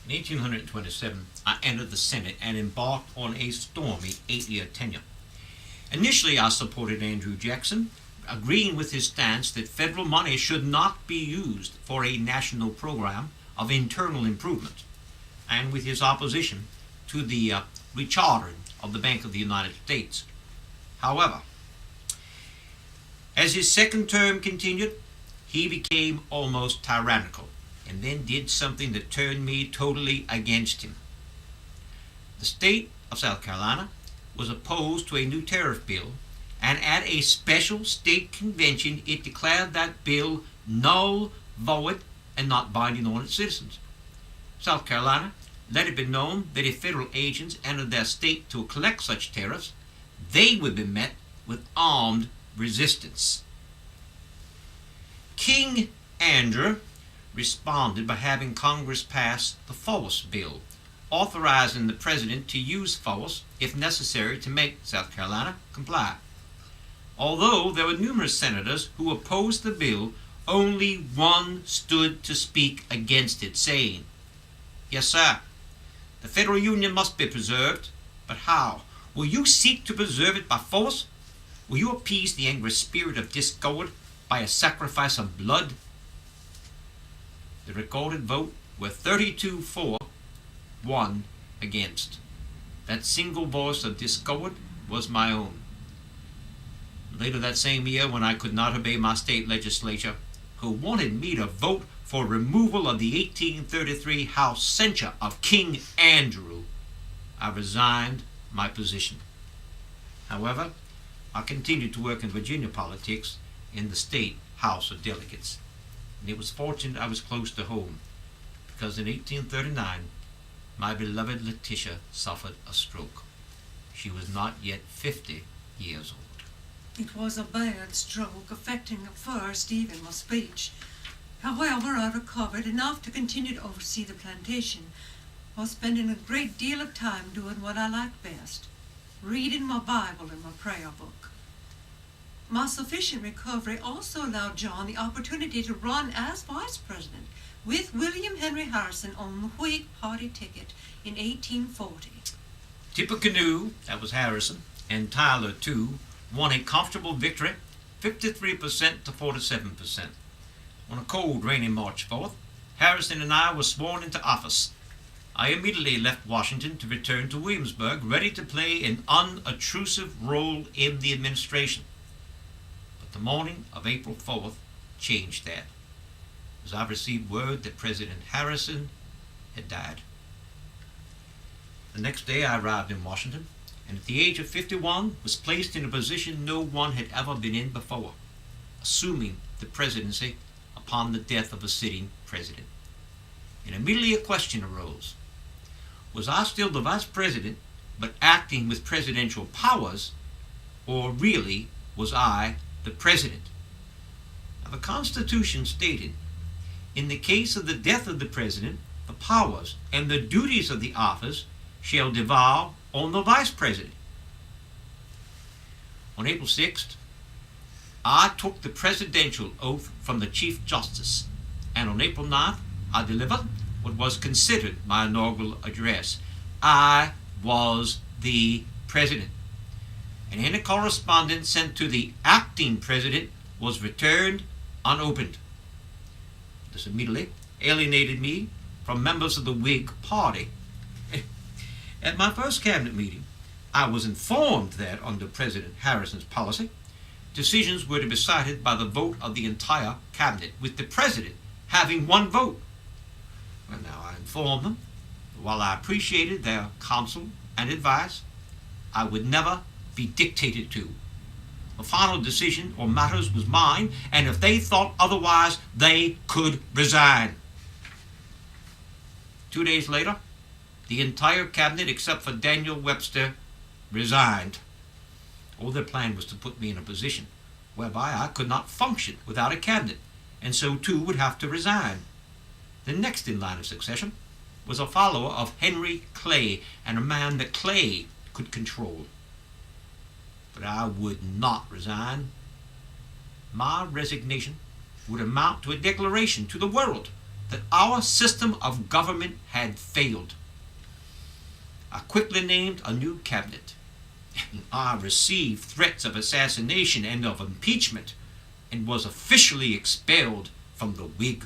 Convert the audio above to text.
In 1827, I entered the Senate and embarked on a stormy 8-year tenure. Initially, I supported Andrew Jackson, agreeing with his stance that federal money should not be used for a national program of internal improvement, and with his opposition to the rechartering of the Bank of the United States. However, as his second term continued, he became almost tyrannical and then did something that turned me totally against him. The state of South Carolina was opposed to a new tariff bill, and at a special state convention it declared that bill null, void, and not binding on its citizens. South Carolina let it be known that if federal agents entered their state to collect such tariffs, they would be met with armed resistance. King Andrew responded by having Congress pass the Force Bill, authorizing the President to use force if necessary to make South Carolina comply. Although there were numerous senators who opposed the bill, only one stood to speak against it, saying, "Yes, sir, the federal union must be preserved, but how? Will you seek to preserve it by force? Will you appease the angry spirit of discord by a sacrifice of blood?" The recorded vote were 32 for, 1 against. That single voice of discord was my own. Later that same year, when I could not obey my state legislature, who wanted me to vote for removal of the 1833 House censure of King Andrew, I resigned my position. However, I continued to work in Virginia politics in the state House of Delegates. And it was fortunate I was close to home, because in 1839 my beloved Letitia suffered a stroke. She was not yet 50 years old. It was a bad stroke, affecting at first even my speech. However, I recovered enough to continue to oversee the plantation, while spending a great deal of time doing what I liked best, reading my Bible and my prayer book. My sufficient recovery also allowed John the opportunity to run as vice president with William Henry Harrison on the Whig Party ticket in 1840. Tippecanoe, that was Harrison, and Tyler, too, won a comfortable victory, 53% to 47%. On a cold, rainy March 4th, Harrison and I were sworn into office. I immediately left Washington to return to Williamsburg, ready to play an unobtrusive role in the administration. But the morning of April 4th changed that, as I received word that President Harrison had died. The next day I arrived in Washington, and at the age of 51 was placed in a position no one had ever been in before, assuming the presidency upon the death of a sitting president. And immediately a question arose. Was I still the vice president, but acting with presidential powers, or really was I the president? Now, the Constitution stated, in the case of the death of the president, the powers and the duties of the office shall devolve on the vice president. On April 6th, I took the presidential oath from the Chief Justice, and on April 9th, I delivered what was considered my inaugural address. I was the president, and any correspondence sent to the acting president was returned unopened. This immediately alienated me from members of the Whig Party. At my first cabinet meeting, I was informed that under President Harrison's policy, decisions were to be decided by the vote of the entire cabinet, with the president having one vote. Well, now I informed them that while I appreciated their counsel and advice, I would never be dictated to. The final decision on matters was mine, and if they thought otherwise, they could resign. 2 days later, the entire cabinet, except for Daniel Webster, resigned. All their plan was to put me in a position whereby I could not function without a cabinet, and so too would have to resign. The next in line of succession was a follower of Henry Clay, and a man that Clay could control. But I would not resign. My resignation would amount to a declaration to the world that our system of government had failed. I quickly named a new cabinet. I received threats of assassination and of impeachment, and was officially expelled from the Whig